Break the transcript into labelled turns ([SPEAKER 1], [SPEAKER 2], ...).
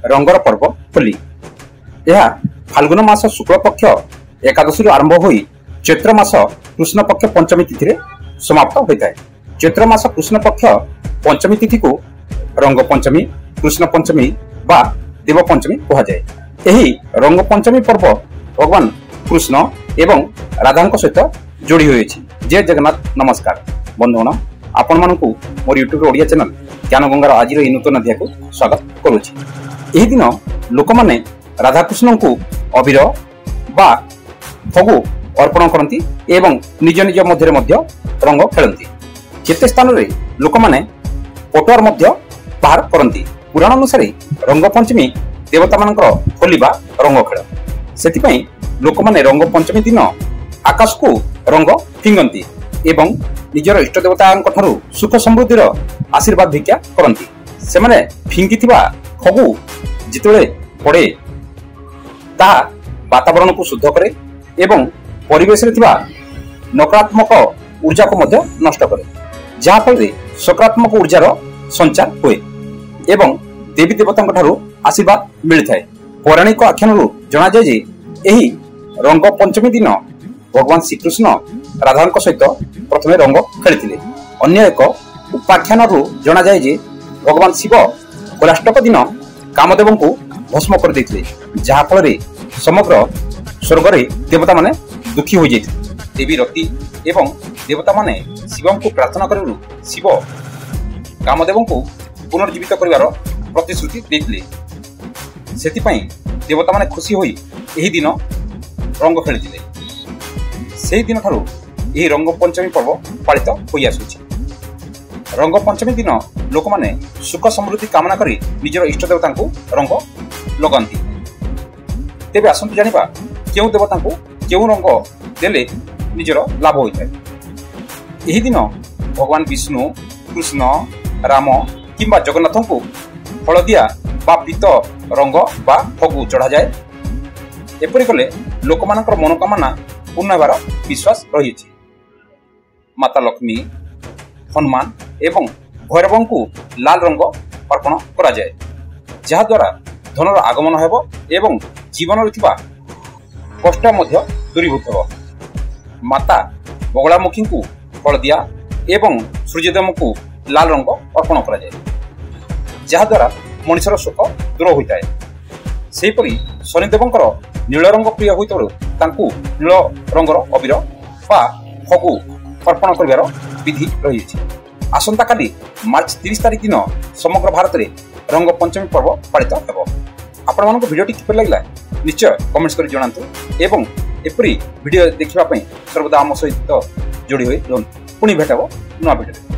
[SPEAKER 1] रंगर पर्व होली। यह फाल्गुन मास शुक्ल पक्ष एकादशी आरंभ हो चैत्र मास कृष्ण पक्ष पंचमी तिथि रे समाप्त होता है। चैत्र मास कृष्ण पक्ष पंचमी तिथि को रंग पंचमी, कृष्ण पंचमी बा देव पंचमी कहा जाए। यही रंग पंचमी पर्व भगवान कृष्ण एवं राधा सहित जोड़ी हुई। जय जगन्नाथ। नमस्कार बंधुगण, आपण मानकु मोर यूट्यूब ओडिया चैनल ज्ञान गंगार आज नूतन अध्याय को स्वागत करुछि। एही दिन लोक माने राधा कृष्ण को अबीर बा फगु अर्पण करती एवं निज निज मध्य रंग खेलती। केते स्थान रे लोक माने पटुआर मध्य बाहर करती। पुराण अनुसार रंग पंचमी देवता मानकर होली बा रंग खेल। सेति पई लोक माने रंग पंचमी दिन आकाश को रंग फिंगती एवं निजर इष्ट देवता सुख समृद्धि आशीर्वाद भिक्षा करती। से माने फिंगिथिबा फगु जितेबाला पड़े ताहा वातावरण को शुद्ध करे एवं परिवेश नकारात्मक ऊर्जा को मध्य नष्ट करे, जहाँ फल सकारात्मक ऊर्जार संचार हुए एवं देवी देवता आशीर्वाद मिलता है। पौराणिक आख्यान जना जाए जे एही रंग पंचमी दिन भगवान श्रीकृष्ण राधा सहित प्रथम रंग खेली। अन्य एक उपाख्यान जना जाए जे भगवान शिव कलाष्टक दिन कामदेव को भस्म कर देते, जहाँ फल समग्र स्वर्ग रे देवता माने दुखी हो जाते। देवी रति एवं देवता माने शिव को प्रार्थना कर शिव कामदेव को पुनर्जीवित कर प्रतिश्रुति देते। सेतिपई देवता माने खुशी होई एही दिन रंग खेली। से दिन ठारू यही रंग पंचमी पर्व पालित होई आसुछि। रंग पंचमी दिन लोक माने सुख समृद्धि कामना करी निजर इष्ट देवता को रंग लगंती। तेबे आसंतु जानिबा केउ देवता को केउ रंग देले निजर लाभ होइଥାଏ। एही दिन भगवान विष्णु, कृष्ण, राम किंबा जगन्नाथ को हलदिया बा पीत रंग बा फगु चढ़ा जाए। एपरि कले लोक मानकर मनोकामना पूर्ण होबार विश्वास रही। माता लक्ष्मी, हनुमान एवं भैरव को लाल रंग अर्पण करा जाए, जहा द्वारा धनर आगमन हेब एवं जीवन कष्ट मध्य दूरीभूत हो। माता बगलामुखी को हलदिया एवं सूर्यदेव को लाल रंग अर्पण करा जाए, जहा द्वारा मनुष्यर शोक दूर होता है। सेहीपरि शनिदेवंकर नील रंग प्रिय होइतबारु तांकु नील रंगर अबीर बा फगु अर्पण करिवार विधि रही। आसंता काली मार्च 30 तारिख दिन समग्र भारत में रंग पंचमी पर्व पालित हेब। आपण मानक भिडियोटी किपर लागला निश्चय कमेंट्स करि जणांतु एवं एपरि भिडियो देखिबा पई सर्वदा आम सहित जोड़ी होई रहंतु। पुणी भेटाबो नवा भिडियो।